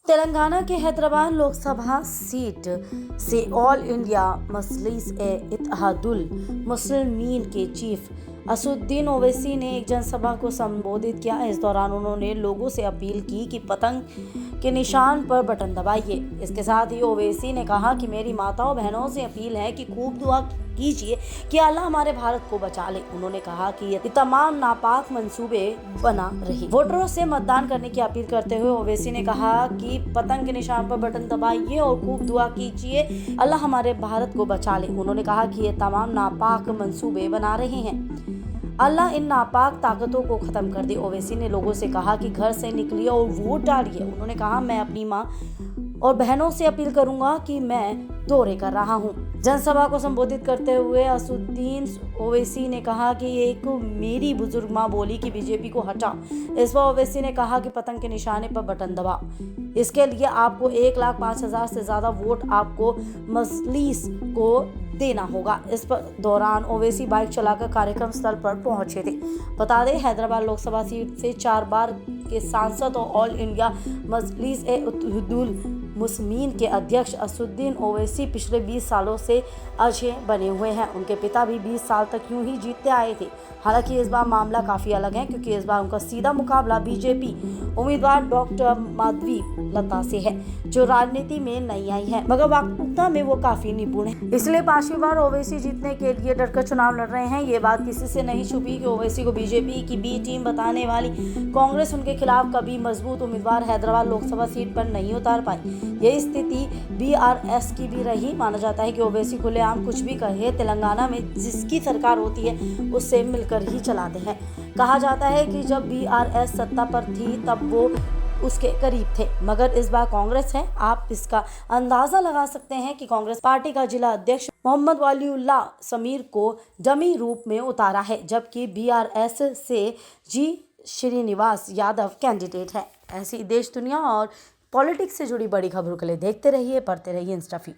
तेलंगाना के हैदराबाद लोकसभा सीट से all India Majlis-e-Ittehadul मुस्लिमीन के चीफ असदुद्दीन ओवैसी ने एक जनसभा को संबोधित किया। इस दौरान उन्होंने लोगों से अपील की कि पतंग के निशान पर बटन दबाइए। इसके साथ ही ओवैसी ने कहा कि मेरी माताओं बहनों से अपील है कि खूब दुआ कीजिए कि अल्लाह हमारे भारत को बचा ले। उन्होंने कहा कि ये तमाम नापाक मंसूबे बना रही। वोटरों से मतदान करने की अपील करते हुए ओवैसी ने कहा कि पतंग के निशान पर बटन दबाइए और खूब दुआ कीजिए, अल्लाह हमारे भारत को बचा ले। उन्होंने कहा कि ये तमाम नापाक मंसूबे बना रहे हैं, अल्लाह इन नापाक ताकतों को खत्म कर दे। ओवैसी ने लोगों से कहा कि घर से निकलिए और वोट डालिए। उन्होंने कहा, मैं अपनी मां और बहनों से अपील करूंगा कि मैं दौरे कर रहा हूं। जनसभा को संबोधित करते हुए असदुद्दीन ओवैसी ने कहा कि एक मेरी बुजुर्ग मां बोली कि बीजेपी को हटा। इस पर ओवैसी ने कहा कि पतंग के निशाने पर बटन दबा। इसके लिए आपको 1,05,000 से ज्यादा वोट आपको मजलिस को देना होगा। इस दौरान ओवैसी बाइक चलाकर कार्यक्रम स्थल पर पहुंचे थे। बता दें, हैदराबाद लोकसभा सीट से 4 बार के सांसद और ऑल इंडिया मजलिस-ए-इत्तेहादुल मुस्लिमीन के अध्यक्ष असदुद्दीन ओवैसी पिछले 20 सालों से अजय बने हुए हैं। उनके पिता भी 20 साल तक यूं ही जीतते आए थे। हालांकि इस बार मामला काफी अलग है, क्योंकि इस बार उनका सीधा मुकाबला बीजेपी उम्मीदवार डॉक्टर माधवी लता से है, जो राजनीति में नहीं आई है, मगर वक्तृत्व में वो काफी निपुण है। इसलिए 5वीं बार ओवैसी जीतने के लिए डरकर चुनाव लड़ रहे हैं। ये बात किसी से नहीं छुपी कि ओवैसी को बीजेपी की बी टीम बताने वाली कांग्रेस उनके खिलाफ कभी मजबूत उम्मीदवार हैदराबाद लोकसभा सीट पर नहीं उतार पाई। यही स्थिति बीआरएस की भी रही। माना जाता है कि ओवैसी खुलेआम कुछ भी कहे, तेलंगाना में जिसकी सरकार होती है उससे मिलकर ही चलाते हैं। कहा जाता है कि जब बीआरएस सत्ता पर थी तब वो उसके करीब थे, मगर इस बार कांग्रेस है। आप इसका अंदाजा लगा सकते हैं कि कांग्रेस पार्टी का जिला अध्यक्ष मोहम्मद वलीउल्लाह समीर को डमी रूप में उतारा है, जबकि बीआरएस से जी श्रीनिवास यादव कैंडिडेट है। ऐसी देश दुनिया और पॉलिटिक्स से जुड़ी बड़ी खबरों के लिए देखते रहिए, पढ़ते रहिए इंस्टा फीड।